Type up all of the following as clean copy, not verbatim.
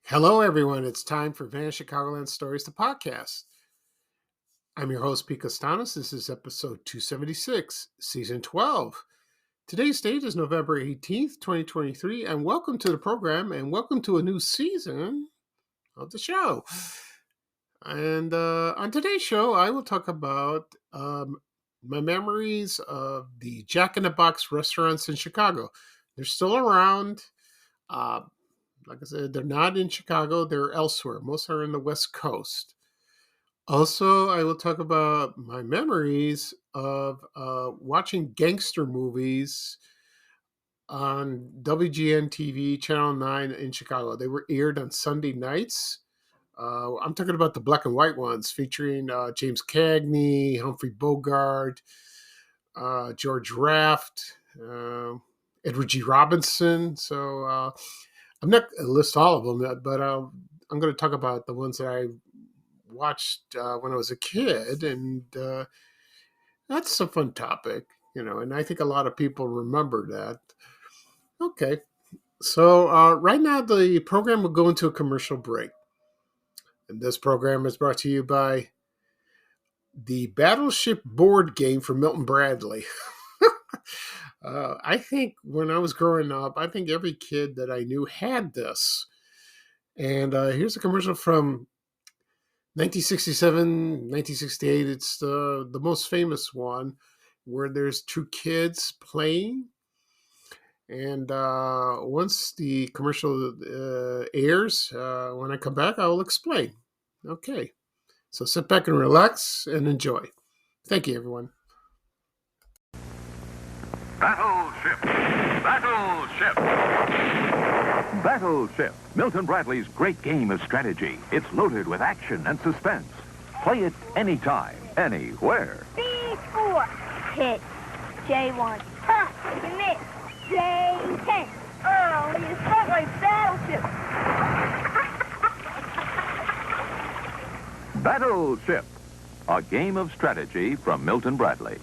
Hello, everyone. It's time for Vanished Chicagoland Stories, the podcast. I'm your host, Pete Costanos. This is episode 276, season 12. Today's date is November 18th, 2023, and welcome to the program and welcome to a new season of the show. And on today's show, I will talk about my memories of the Jack in the Box restaurants in Chicago. They're still around. Like I said, they're not in Chicago. They're elsewhere. Most are in the West Coast. Also, I will talk about my memories of watching gangster movies on WGN-TV Channel 9 in Chicago. They were aired on Sunday nights. I'm talking about the black and white ones featuring James Cagney, Humphrey Bogart, George Raft, Edward G. Robinson. So I'm not going to list all of them, but I'm going to talk about the ones that I watched when I was a kid, and that's a fun topic, and I think a lot of people remember that. Okay, so right now the program will go into a commercial break, and this program is brought to you by the Battleship board game from Milton Bradley. I think when I was growing up, I think every kid that I knew had this. And here's a commercial from 1967, 1968. It's the most famous one where there's two kids playing. And once the commercial airs, when I come back, I will explain. Okay. So sit back and relax and enjoy. Thank you, everyone. Battleship! Battleship! Battleship, Milton Bradley's great game of strategy. It's loaded with action and suspense. Play it anytime, anywhere. B4, hit. J1, ha, you missed. J10, oh, you struck my battleship. Battleship, a game of strategy from Milton Bradley.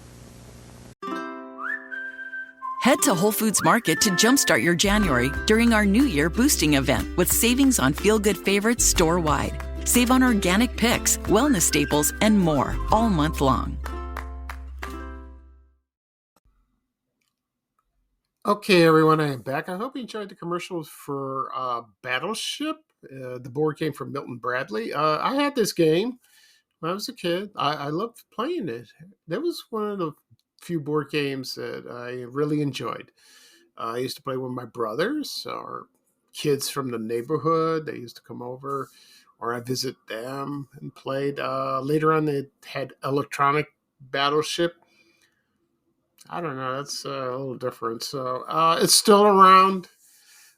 Head to Whole Foods Market to jumpstart your January during our New Year boosting event with savings on feel-good favorites store-wide. Save on organic picks, wellness staples, and more all month long. Okay, everyone, I am back. I hope you enjoyed the commercials for Battleship, the board game from Milton Bradley. I had this game when I was a kid. I loved playing it. That was one of the few board games that I really enjoyed. I used to play with my brothers or kids from the neighborhood. They used to come over, or I visit them and played. Later on, they had electronic Battleship. I don't know. That's a little different. So it's still around.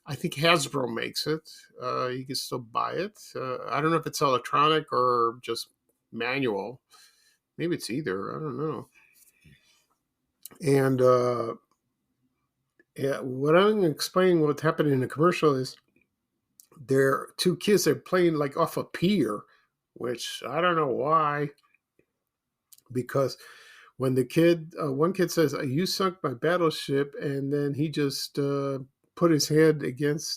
I think Hasbro makes it. You can still buy it. I don't know if it's electronic or just manual. Maybe it's either. I don't know. And what I'm going to explain what's happening in the commercial is there are two kids that are playing like off a pier, which I don't know why. Because when the kid, one kid says, "You sunk my battleship," and then he just put his head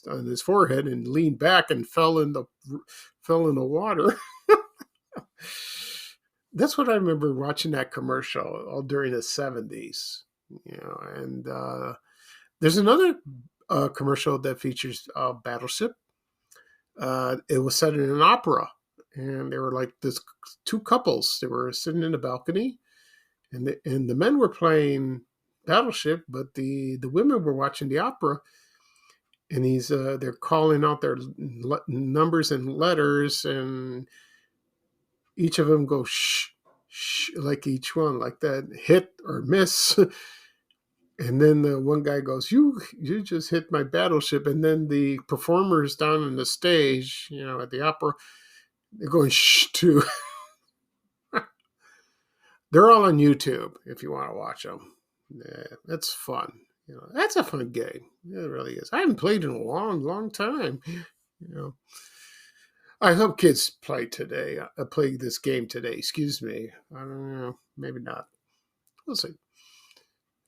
on his forehead and leaned back and fell in the water. That's what I remember watching that commercial all during the 70s, and there's another commercial that features Battleship. It was set in an opera, and they were like this two couples. They were sitting in a balcony, and the men were playing Battleship, but the women were watching the opera. And they're calling out their numbers and letters, and each of them go shh, shh, like each one, like that, hit or miss. And then the one guy goes, you just hit my battleship. And then the performers down on the stage, at the opera, they're going, shh, too. They're all on YouTube if you want to watch them. Yeah, that's fun. That's a fun game. It really is. I haven't played in a long, long time. I hope kids play this game today. Excuse me. I don't know. Maybe not. We'll see.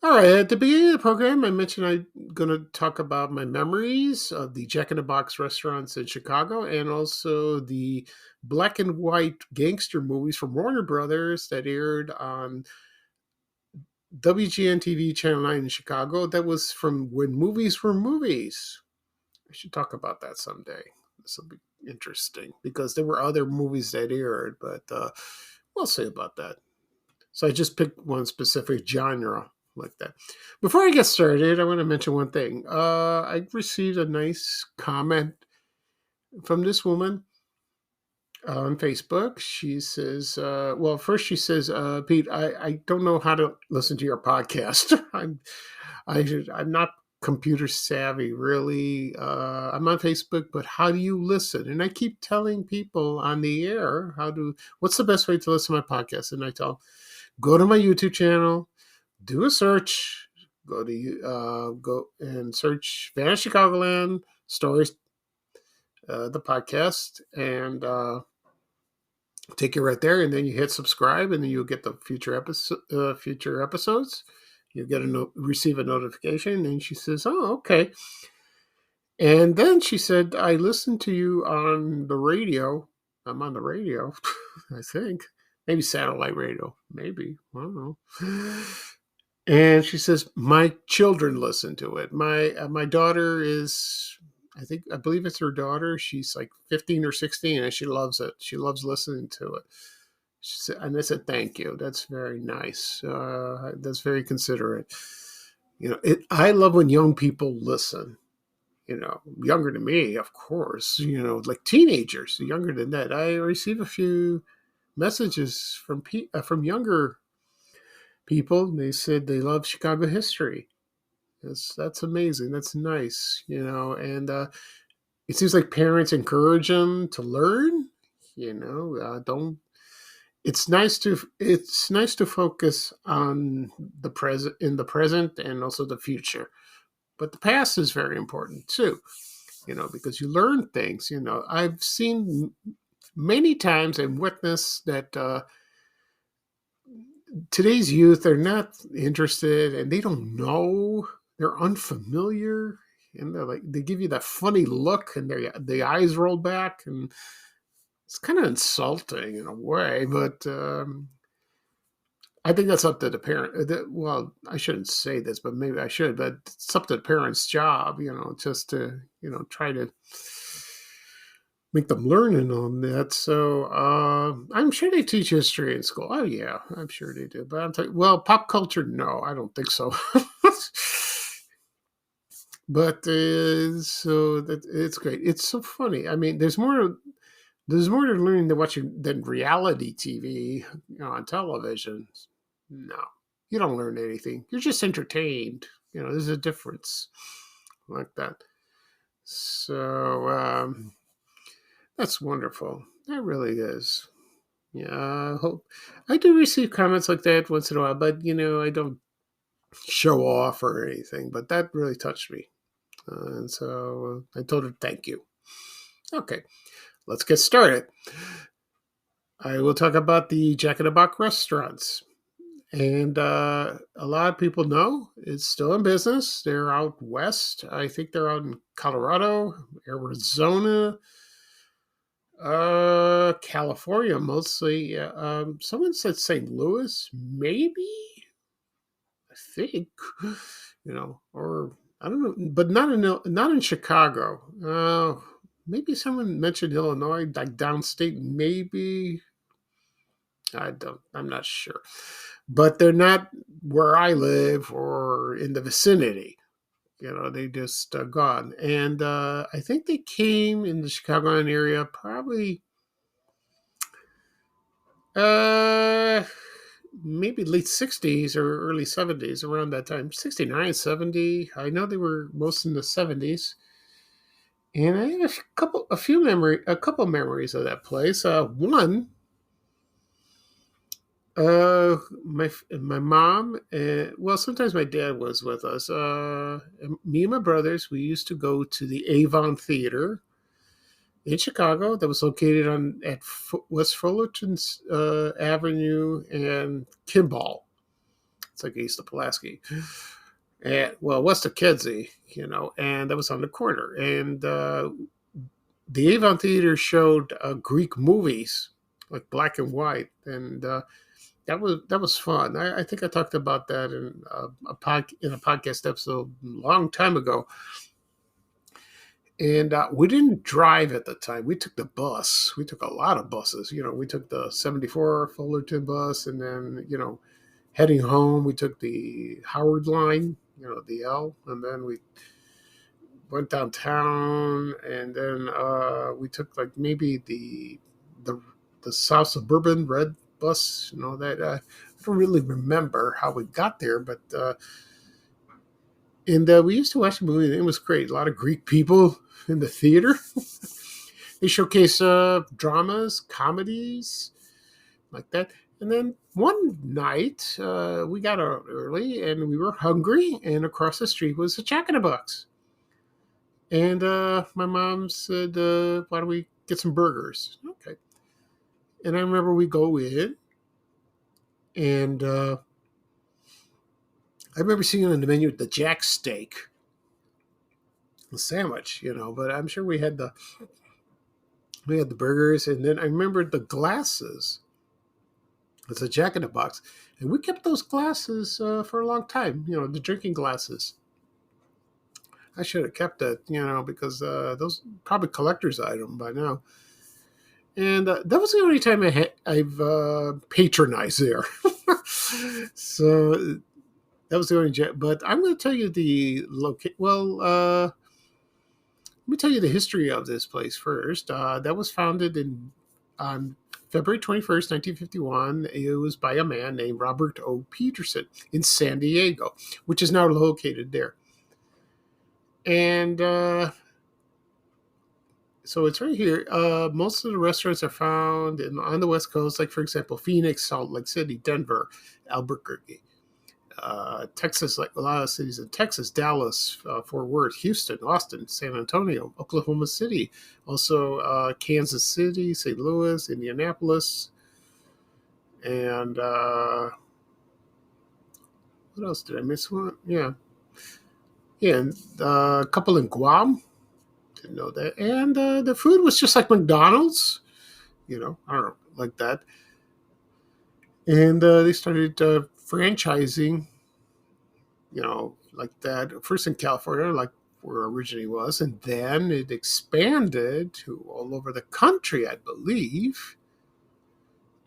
All right. At the beginning of the program, I mentioned I'm going to talk about my memories of the Jack in the Box restaurants in Chicago and also the black and white gangster movies from Warner Brothers that aired on WGN-TV Channel 9 in Chicago. That was from when movies were movies. I should talk about that someday. This will be interesting because there were other movies that aired, but we'll see about that. So I just picked one specific genre like that. Before I get started, I want to mention one thing. I received a nice comment from this woman on Facebook. She says, first she says, Pete, I don't know how to listen to your podcast. I'm not computer savvy, really. I'm on Facebook, but how do you listen? And I keep telling people on the air what's the best way to listen to my podcast? And I tell them, go to my YouTube channel, do a search, go and search Vanish Chicagoland Stories, the podcast, and take you right there. And then you hit subscribe, and then you'll get the future episodes. You get receive a notification, and she says, "Oh, okay." And then she said, "I listened to you on the radio. I'm on the radio, I think, maybe satellite radio, maybe, I don't know." And she says, "My children listen to it. My daughter is, I believe it's her daughter. She's like 15 or 16, and she loves it. She loves listening to it." She said, and I said, "Thank you. That's very nice. That's very considerate." I love when young people listen. Younger than me, of course. Like teenagers, younger than that. I receive a few messages from younger people. They said they love Chicago history. That's amazing. That's nice. And it seems like parents encourage them to learn. Don't. It's nice to focus on the present and also the future, but the past is very important too. Because you learn things. I've seen many times and witnessed that today's youth, they're not interested and they don't know. They're unfamiliar, and they give you that funny look, and the eyes roll back, and it's kind of insulting in a way, but I think that's up to the parent. Well, I shouldn't say this, but maybe I should, but it's up to the parent's job, just to, try to make them learn and all that. So I'm sure they teach history in school. Oh, yeah, I'm sure they do. But I'm telling you, pop culture, no, I don't think so. But so that it's great. It's so funny. I mean, there's more to learning than reality TV, on television. No, you don't learn anything. You're just entertained. There's a difference like that. So that's wonderful. That really is. Yeah, I do receive comments like that once in a while, but I don't show off or anything. But that really touched me, and so I told her thank you. Okay. Let's get started. I will talk about the Jack in the Box restaurants. And a lot of people know it's still in business. They're out west. I think they're out in Colorado, Arizona, California mostly. Someone said St. Louis, maybe? I think. Or I don't know, but not in Chicago. Maybe someone mentioned Illinois, like downstate, maybe. I'm not sure. But they're not where I live or in the vicinity. They just gone. And I think they came in the Chicagoland area probably maybe late 60s or early 70s, around that time, 69, 70. I know they were most in the 70s. And I have a couple memories of that place. One, my mom, well, sometimes my dad was with us. And me and my brothers, we used to go to the Avon Theater in Chicago that was located at West Fullerton Avenue and Kimball. It's like east of Pulaski. And, well, west of Kedzie, and that was on the corner. And the Avon Theater showed Greek movies, like black and white, and that was fun. I think I talked about that in a podcast episode a long time ago. And we didn't drive at the time. We took the bus. We took a lot of buses. We took the 74 Fullerton bus, and then heading home, we took the Howard line, the L, and then we went downtown, and then we took like maybe the South Suburban Red bus. That I don't really remember how we got there, but and we used to watch the movie, and it was great. A lot of Greek people in the theater. They showcase dramas, comedies, like that. And then one night, we got out early, and we were hungry, and across the street was a Jack in the Box. And my mom said, why don't we get some burgers? Okay. And I remember we go in, and I remember seeing on the menu the Jack steak, the sandwich, but I'm sure we had the burgers, and then I remember the glasses. It's a Jack in the Box, and we kept those glasses for a long time. The drinking glasses. I should have kept it, because those probably collector's item by now. And that was the only time I've patronized there. So that was the only jet. But I'm going to tell you the location. Well, let me tell you the history of this place first. That was founded on February 21st, 1951. It was by a man named Robert O. Peterson in San Diego, which is now located there. And so it's right here. Most of the restaurants are found on the West Coast, like, for example, Phoenix, Salt Lake City, Denver, Albuquerque, Texas, like a lot of cities in Texas, Dallas, Fort Worth, Houston, Austin, San Antonio, Oklahoma City, also Kansas City, St. Louis, Indianapolis, and what else did I miss? One? Yeah, and a couple in Guam. Didn't know that. And the food was just like McDonald's, I don't know, like that. And they started franchising, like that. First in California, like where it originally was, and then it expanded to all over the country, I believe.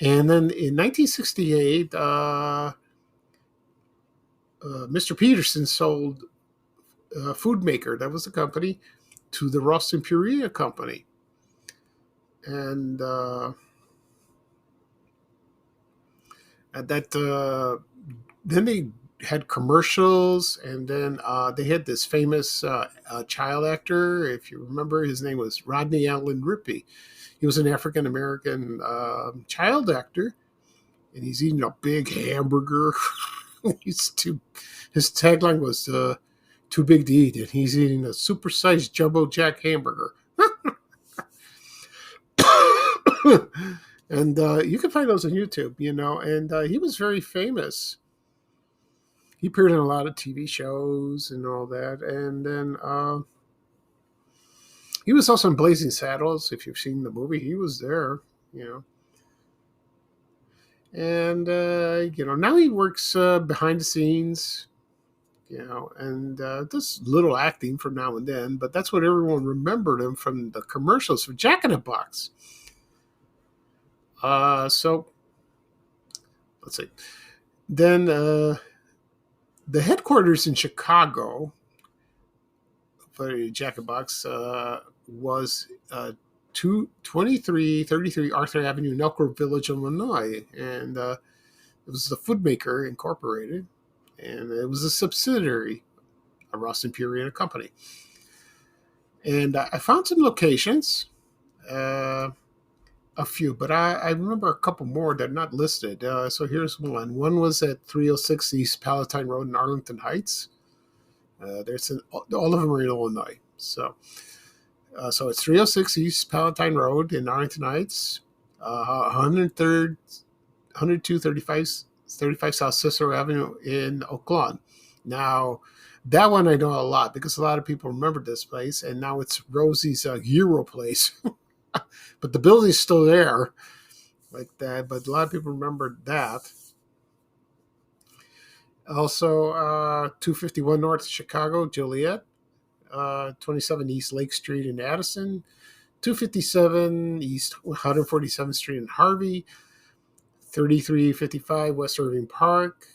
And then in 1968, Mr. Peterson sold Food Maker, that was the company, to the Ralston Purina Company. And then they had commercials, and then they had this famous child actor. If you remember, his name was Rodney Allen Rippey. He was an African-American child actor, and he's eating a big hamburger. His tagline was too big to eat, and he's eating a supersized Jumbo Jack hamburger. And you can find those on YouTube, and he was very famous. He appeared in a lot of TV shows and all that. And then he was also in Blazing Saddles. If you've seen the movie, he was there, And, now he works behind the scenes, and does little acting from now and then. But that's what everyone remembered him from, the commercials for Jack in the Box. So let's see. Then the headquarters in Chicago for Jack in the Box was 2333 Arthur Avenue, in Elk Grove Village, Illinois. And It was the Food Maker Incorporated, and it was a subsidiary of Ross and Purina Company. And I found some locations, a few, but I remember a couple more that are not listed. So here's one. One was at 306 East Palatine Road in Arlington Heights. All of them are in Illinois. So it's 306 East Palatine Road in Arlington Heights, 103rd, 102, 35 South Cicero Avenue in Oak Lawn. Now, that one I know a lot because a lot of people remember this place, and now it's Rosie's Euro place. But the building's still there, like that. But a lot of people remember that. Also, 251 North Chicago, Joliet, 27 East Lake Street in Addison, 257 East 147th Street in Harvey, 3355 West Irving Park,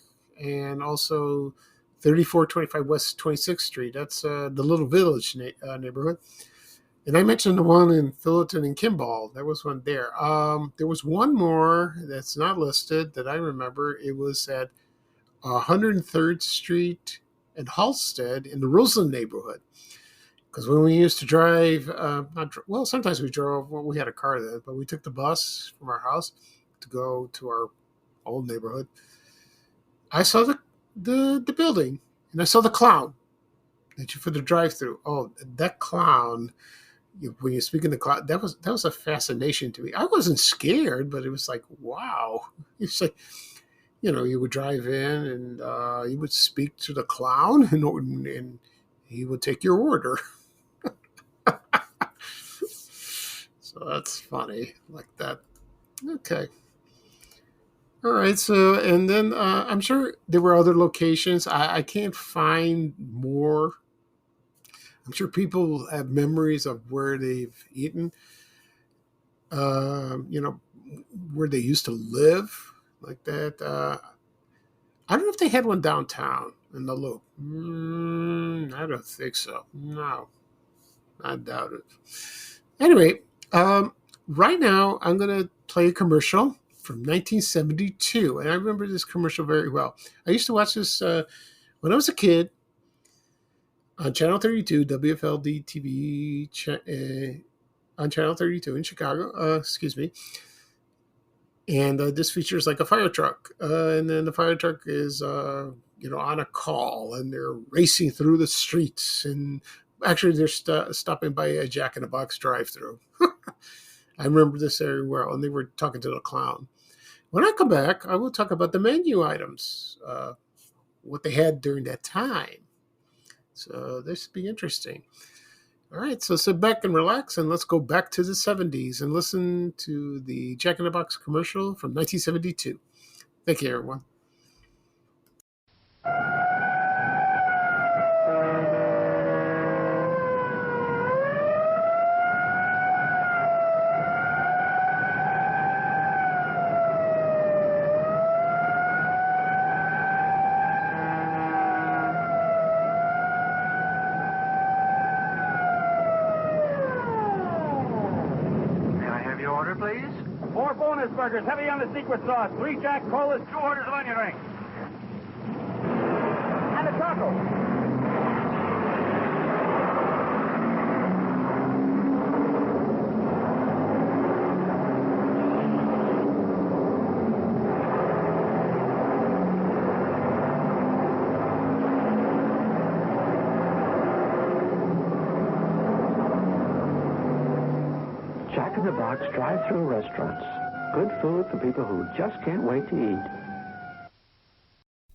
and also 3425 West 26th Street. That's the Little Village neighborhood. And I mentioned the one in Fullerton and Kimball. There was one there. There was one more that's not listed that I remember. It was at 103rd Street and Halstead in the Roseland neighborhood. Because when we used to drive, sometimes we drove, we had a car then, but we took the bus from our house to go to our old neighborhood. I saw the building, and I saw the clown for the drive-through. Oh, that clown, when you speak in the clown, that was a fascination to me. I wasn't scared, but it was like, wow. It's like, you would drive in and you would speak to the clown and he would take your order. So that's funny, like that. Okay. All right. So, and then I'm sure there were other locations. I can't find more. I'm sure people have memories of where they've eaten, where they used to live, like that. I don't know if they had one downtown in the Loop. I don't think so. No, I doubt it. Anyway, right now I'm going to play a commercial from 1972, and I remember this commercial very well. I used to watch this when I was a kid on Channel 32, WFLD TV on Channel 32 in Chicago. And this features like a fire truck, and then the fire truck is on a call, and they're racing through the streets, and actually they're stopping by a Jack in the Box drive-through. I remember this very well, and they were talking to the clown. When I come back, I will talk about the menu items, what they had during that time. So this will be interesting. All right, so sit back and relax, and let's go back to the 70s and listen to the Jack in the Box commercial from 1972. Thank you, everyone. Please? 4 bonus burgers, heavy on the secret sauce, 3 Jack Colas, 2 orders of onion rings. And a taco. Jack in the Box drive-through restaurants. Good food for people who just can't wait to eat.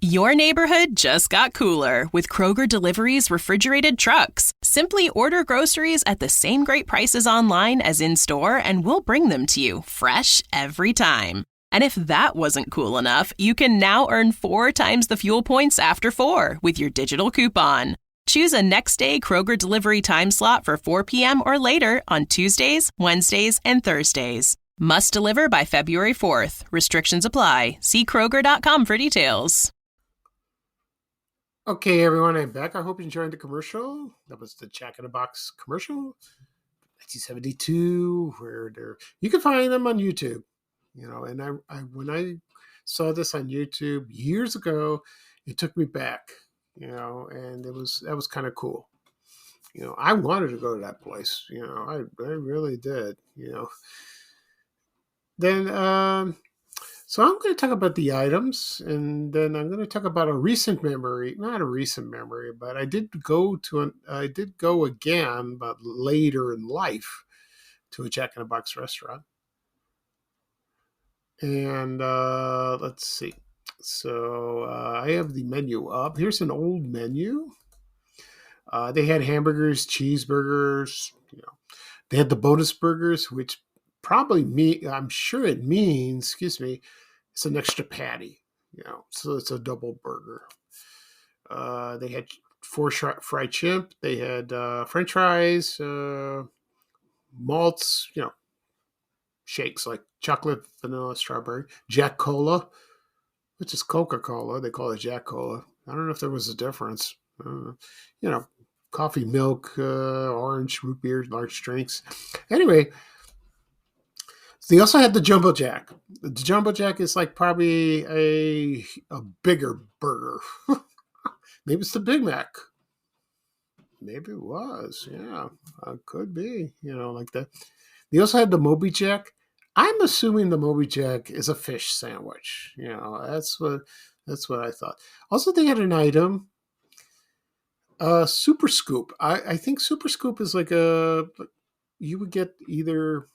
Your neighborhood just got cooler with Kroger Delivery's refrigerated trucks. Simply order groceries at the same great prices online as in-store, and we'll bring them to you fresh every time. And if that wasn't cool enough, you can now earn 4 times the fuel points after 4 with your digital coupon. Choose a next-day Kroger delivery time slot for 4 p.m. or later on Tuesdays, Wednesdays, and Thursdays. Must deliver by February 4th. Restrictions apply. See Kroger.com for details. Okay, everyone, I'm back. I hope you enjoyed the commercial. That was the Jack in the Box commercial, 1972, where you can find them on YouTube. And when I saw this on YouTube years ago. It took me back, and that was kind of cool. I wanted to go to that place. I really did. Then, so I'm going to talk about the items, and then I'm going to talk about a recent memory. Not a recent memory, but I did go again, but later in life, to a Jack in the Box restaurant. And let's see. So I have the menu up. Here's an old menu. They had hamburgers, cheeseburgers. They had the bonus burgers, which I'm sure it means, it's an extra patty. So it's a double burger. They had 4 fried chimp. They had French fries, malts, shakes like chocolate, vanilla, strawberry, Jack Cola, which is Coca-Cola. They call it Jack Cola. I don't know if there was a difference. Coffee, milk, orange, root beer, large drinks. Anyway, they also had the Jumbo Jack. The Jumbo Jack is like probably a bigger burger. Maybe it's the Big Mac. Maybe it was. Yeah, could be. Like that. They also had the Moby Jack. I'm assuming the Moby Jack is a fish sandwich. That's what I thought. Also, they had an item, Super Scoop. I think Super Scoop is like you would get either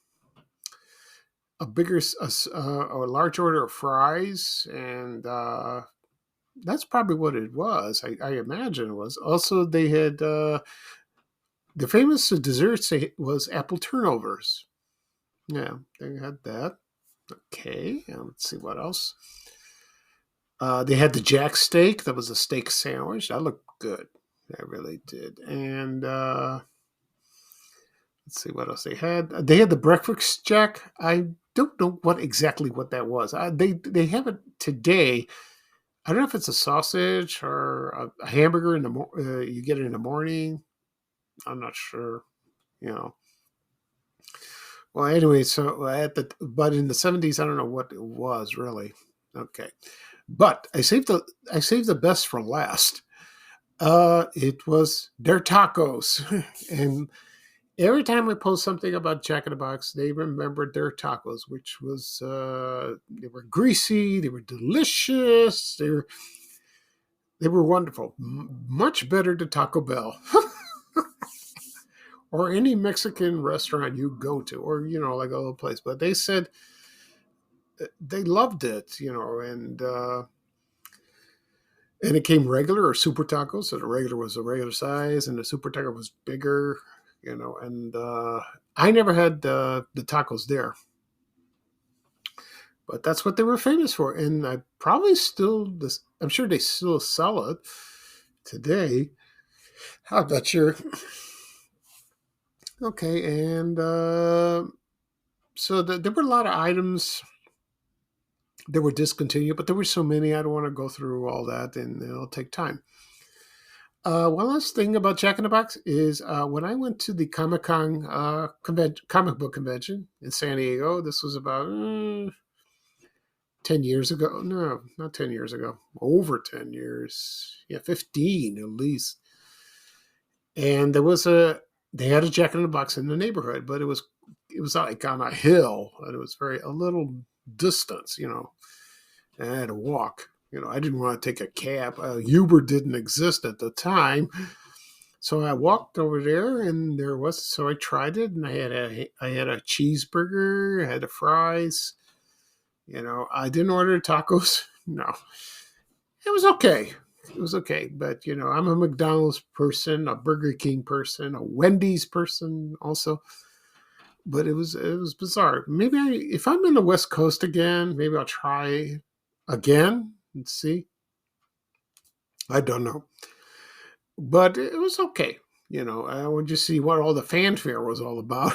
a large order of fries, and that's probably what it was. I imagine it was. Also, they had the famous desserts was apple turnovers. Yeah, they had that. Okay, let's see what else. They had the Jack Steak. That was a steak sandwich. That looked good. That really did. And let's see what else they had. They had the Breakfast Jack. I don't know what that was. They have it today. I don't know if it's a sausage or a hamburger you get it in the morning. I'm not sure. Well, anyway, so but in the 70s, I don't know what it was really. Okay, but I saved the best for last. It was their tacos, and every time I post something about Jack in the Box, they remembered their tacos, which was they were greasy, they were delicious, they were wonderful, much better than Taco Bell. Or any Mexican restaurant you go to, or, like a little place. But they said they loved it, and it came regular or super tacos. So the regular was a regular size, and the super taco was bigger, and I never had the tacos there. But that's what they were famous for. And I'm sure they still sell it today. I'm not sure. Okay, and so there were a lot of items that were discontinued, but there were so many, I don't want to go through all that, and it'll take time. One last thing about Jack in the Box is when I went to the Comic-Con comic book convention in San Diego, this was about 10 years ago. No, not 10 years ago. Over 10 years. Yeah, 15 at least. And they had a Jack in the Box in the neighborhood, but it was like on a hill, and it was a little distance, and I had to walk. I didn't want to take a cab. Uber didn't exist at the time, so I walked over there, and so I tried it, and I had a cheeseburger, I had the fries. I didn't order tacos. No, it was okay. It was okay, but I'm a McDonald's person, a Burger King person, a Wendy's person also. But it was bizarre. Maybe if I'm in the West Coast again, maybe I'll try again and see. I don't know, but it was okay. I would just see what all the fanfare was all about.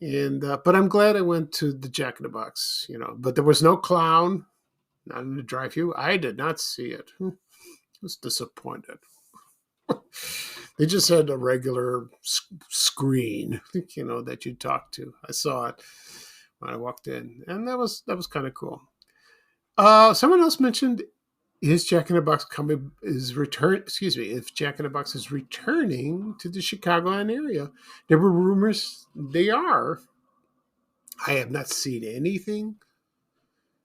And but I'm glad I went to the Jack in the Box. But there was no clown. Not in the drive-thru. I did not see it. I was disappointed. They just had a regular screen, that you talk to. I saw it. when I walked in, and that was kind of cool. Someone else mentioned, is Jack in the Box if Jack in the Box is returning to the Chicagoland area. There were rumors they are. I have not seen anything,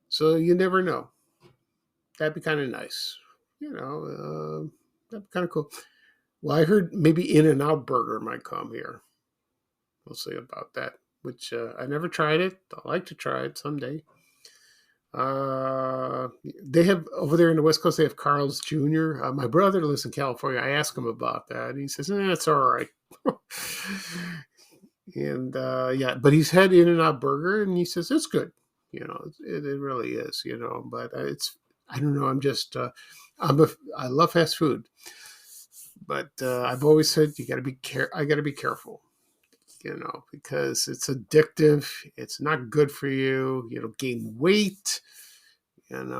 so you never know. That'd be kind of nice. That'd be kind of cool. Well, I heard maybe In-N-Out Burger might come here. We'll see about that, which I never tried it. I'd like to try it someday. They have, over there in the West Coast, they have Carl's Jr. My brother lives in California. I asked him about that, and he says, it's all right. And but he's had In-N-Out Burger, and he says, it's good. It really is, but I don't know. I love fast food, but I've always said I got to be careful, because it's addictive. It's not good for you. Gain weight, and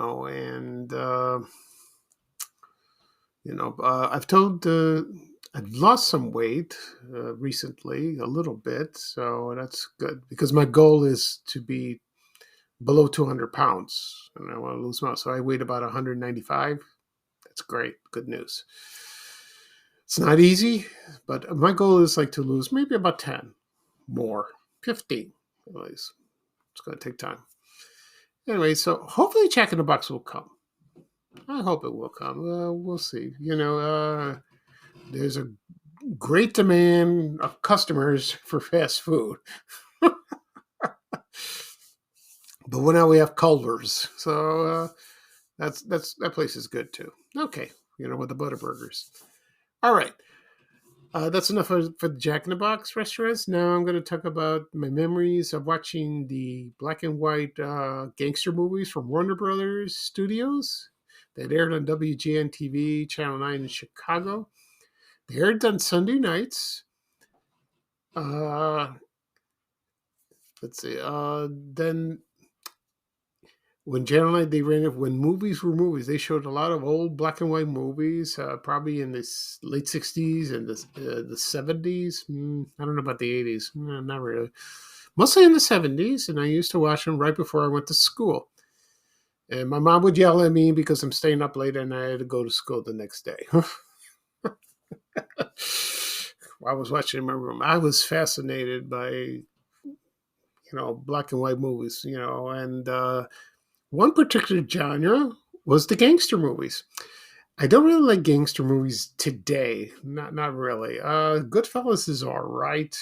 I've lost some weight recently, a little bit, so that's good because my goal is to be below 200 pounds, and I want to lose muscle. So I weighed about 195. That's great. Good news. It's not easy, but my goal is to lose maybe about 10 more, 15 at least. It's going to take time. Anyway, so hopefully Jack in the Box will come. I hope it will come. We'll see. There's a great demand of customers for fast food. But now we have Culver's, so that place is good too. Okay, with the Butterburgers. All right, that's enough for the Jack in the Box restaurants. Now I'm going to talk about my memories of watching the black and white gangster movies from Warner Brothers Studios that aired on WGN-TV Channel 9 in Chicago. They aired on Sunday nights. Let's see. Then when Channel 9, they ran it when movies were movies. They showed a lot of old black and white movies, probably in the late 60s and the 70s. I don't know about the 80s. Not really. Mostly in the 70s, and I used to watch them right before I went to school. And my mom would yell at me because I'm staying up late and I had to go to school the next day. I was watching in my room. I was fascinated by, black and white movies, and one particular genre was the gangster movies. I don't really like gangster movies today. Not really. Goodfellas is all right.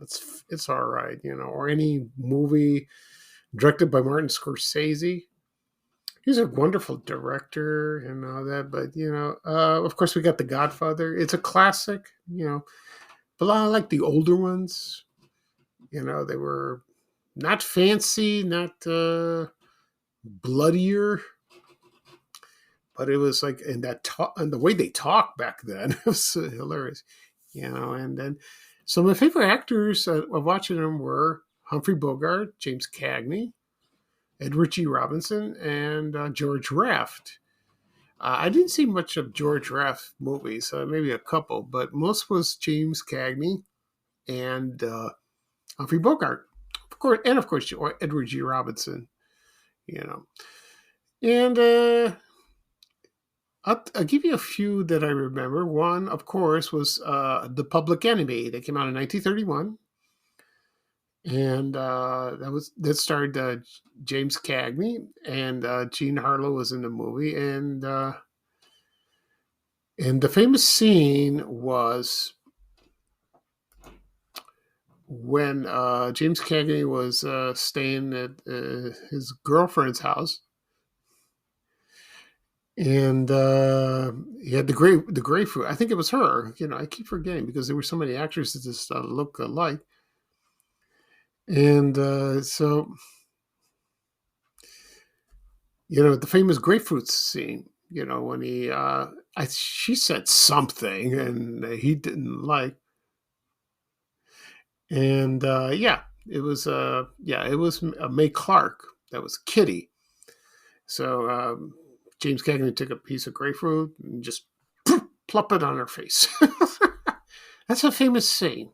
It's all right, or any movie directed by Martin Scorsese. He's a wonderful director and all that, but of course we got The Godfather. It's a classic, but I like the older ones. They were not fancy, not bloodier, but it was in that talk and the way they talk back then, it was hilarious, And then some of my favorite actors of watching them were Humphrey Bogart, James Cagney, Edward G. Robinson, and George Raft. I didn't see much of George Raft movies, maybe a couple, but most was James Cagney and Humphrey Bogart, of course, Edward G. Robinson. And I'll give you a few that I remember. One, of course, was The Public Enemy. That came out in 1931. And that starred James Cagney, and Jean Harlow was in the movie. And the famous scene was when James Cagney was staying at his girlfriend's house, and he had the grapefruit. I think it was her. I keep forgetting because there were so many actresses that just look alike. And so, the famous grapefruit scene, when she said something and he didn't like. And it was Mae Clark. That was Kitty. So James Cagney took a piece of grapefruit and just plop it on her face. That's a famous scene.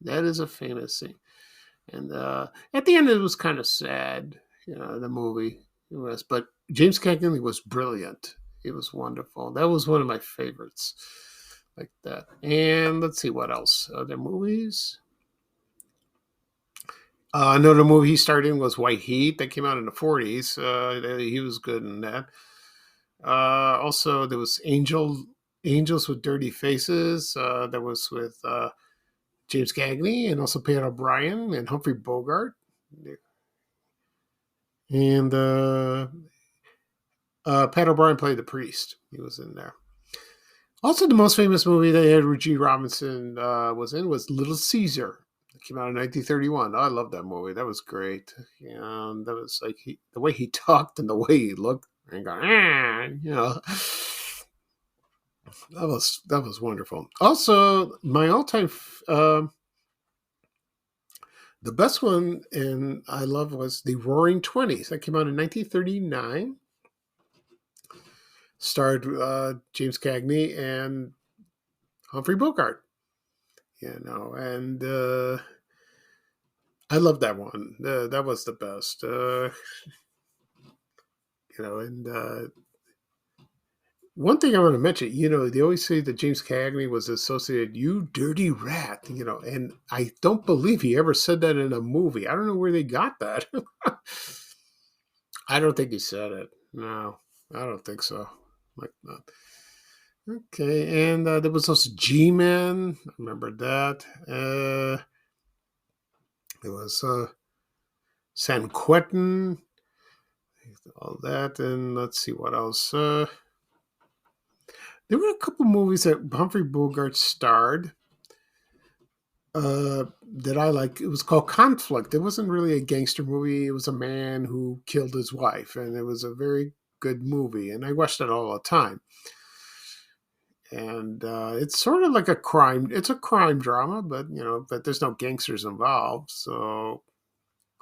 That is a famous scene. And at the end, it was kind of sad, the movie. It was, but James Cagney was brilliant. It was wonderful. That was one of my favorites, like that. And let's see what else. Other movies. Another movie he starred in was White Heat. That came out in the 40s. He was good in that. Also, there was Angels with Dirty Faces. That was with James Cagney and also Pat O'Brien and Humphrey Bogart. And Pat O'Brien played the priest. He was in there. Also, the most famous movie that Edward G. Robinson was in was Little Caesar. It came out in 1931. I love that movie. That was great. And that was like the way he talked and the way he looked and going, that was wonderful. Also, my all-time the best one and I love was The Roaring Twenties. That came out in 1939. Starred James Cagney and Humphrey Bogart. And I love that one. That was the best. And one thing I want to mention, they always say that James Cagney was associated, you dirty rat, and I don't believe he ever said that in a movie. I don't know where they got that. I don't think he said it. No, I don't think so. Like that. Okay, and there was also G-Man. I remember that. There was San Quentin. All that, and let's see what else. There were a couple movies that Humphrey Bogart starred that I like. It was called Conflict. It wasn't really a gangster movie. It was a man who killed his wife, and it was a very good movie, and I watched it all the time. And it's sort of like a crime. It's a crime drama, but there's no gangsters involved, so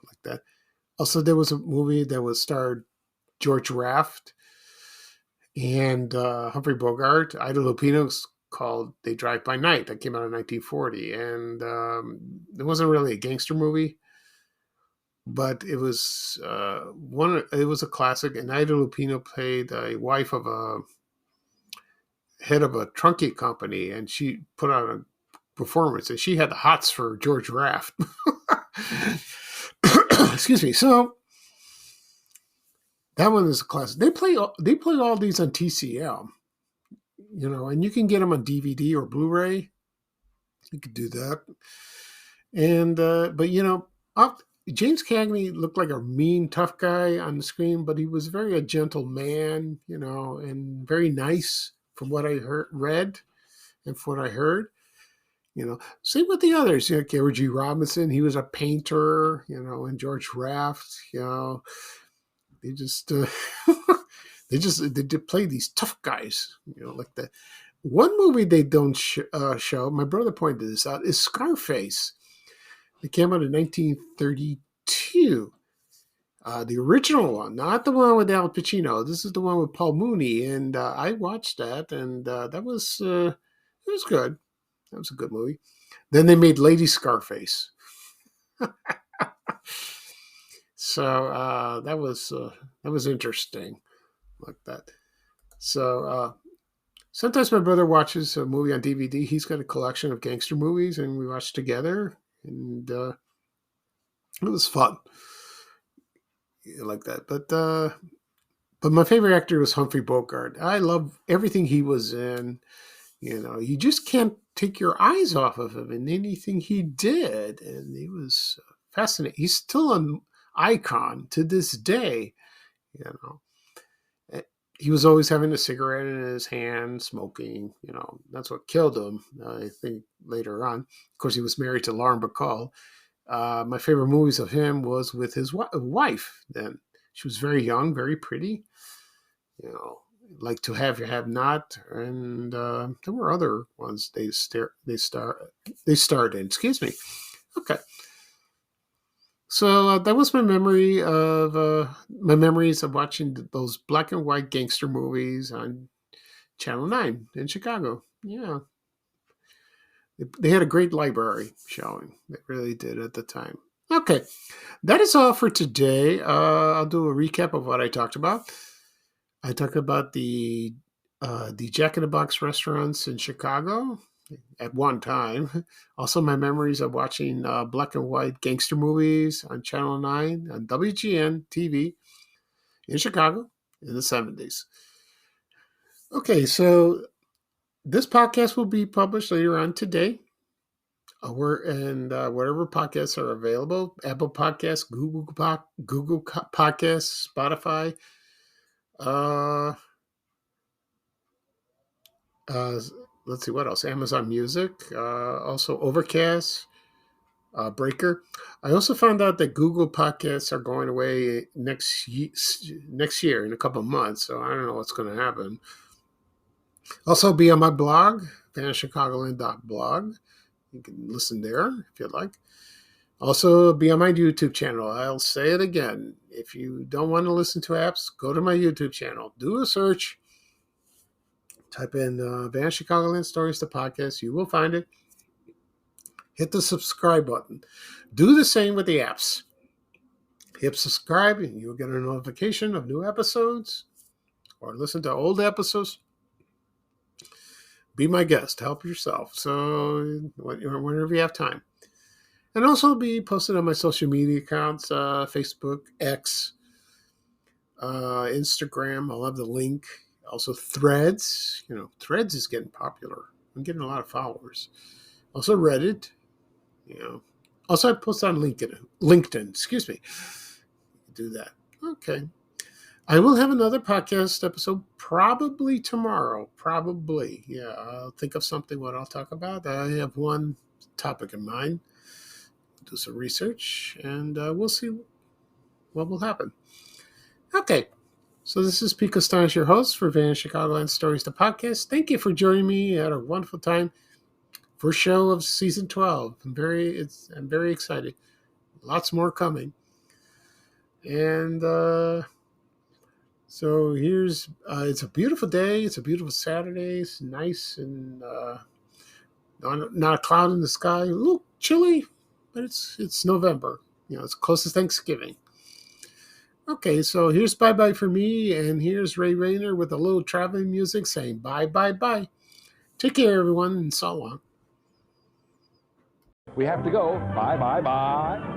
like that. Also, there was a movie that was starred George Raft and Humphrey Bogart. Ida Lupino's called They Drive by Night. That came out in 1940, and it wasn't really a gangster movie, but it was It was a classic, and Ida Lupino played a wife of a head of a trunking company, and she put on a performance, and she had the hots for George Raft. Excuse me. So that one is a classic. They play all these on TCM, and you can get them on DVD or Blu-ray. You could do that. And but James Cagney looked like a mean, tough guy on the screen, but he was a gentle man, and very nice from what I read and from what I heard. Same with the others. Edward G. Robinson, he was a painter, and George Raft, they just they play these tough guys, like that. One movie they don't show, my brother pointed this out, is Scarface. It came out in 1932. The original one, not the one with Al Pacino. This is the one with Paul Mooney, and I watched that, and that was it was good. That was a good movie. Then they made Lady Scarface. So that was interesting, like that. So sometimes my brother watches a movie on DVD. He's got a collection of gangster movies, and we watch together, and it was fun, like that. But my favorite actor was Humphrey Bogart. I love everything he was in. You just can't take your eyes off of him in anything he did, and he was fascinating. He's still an icon to this day. He was always having a cigarette in his hand, smoking. That's what killed him. I think later on, of course, he was married to Lauren Bacall. My favorite movies of him was with his wife. Then she was very young, very pretty. Like To Have You Have Not, and there were other ones they starred in. Excuse me. Okay. So that was my memories of watching those black and white gangster movies on Channel 9 in Chicago. Yeah. They had a great library showing. They really did at the time. Okay, that is all for today. I'll do a recap of what I talked about. I talked about the Jack in the Box restaurants in Chicago at one time. Also, my memories of watching black and white gangster movies on Channel 9 on WGN-TV in Chicago in the 70s. Okay, so this podcast will be published later on today. Wherever podcasts are available, Apple Podcasts, Google Podcasts, Spotify, uh, uh, let's see what else, Amazon Music, also Overcast, Breaker. I also found out that Google Podcasts are going away next year in a couple of months, so I don't know what's going to happen. Also, be on my blog, vanchicagoland.blog. You can listen there if you'd like. Also, be on my YouTube channel. I'll say it again. If you don't want to listen to apps, go to my YouTube channel. Do a search. Type in Van Chicagoland Stories, the podcast. You will find it. Hit the subscribe button. Do the same with the apps. Hit subscribe and you'll get a notification of new episodes or listen to old episodes. Be my guest. Help yourself. So whenever you have time. And also be posted on my social media accounts, Facebook, X, Instagram. I'll have the link. Also Threads. Threads is getting popular. I'm getting a lot of followers. Also Reddit. Also I post on LinkedIn. Excuse me. Do that. Okay. I will have another podcast episode probably tomorrow. Probably. Yeah, I'll think of something what I'll talk about. I have one topic in mind. Do some research, and we'll see what will happen. Okay. So this is Pico Stein, your host for Van Chicagoland Stories, the podcast. Thank you for joining me. I had a wonderful time. First show of season 12. I'm very excited. Lots more coming. And so here's, it's a beautiful day. It's a beautiful Saturday. It's nice and not a cloud in the sky. A little chilly, but it's November. It's close to Thanksgiving. Okay, so here's bye-bye for me, and here's Ray Rayner with a little traveling music saying bye, bye, bye. Take care, everyone, and so long. We have to go. Bye, bye, bye.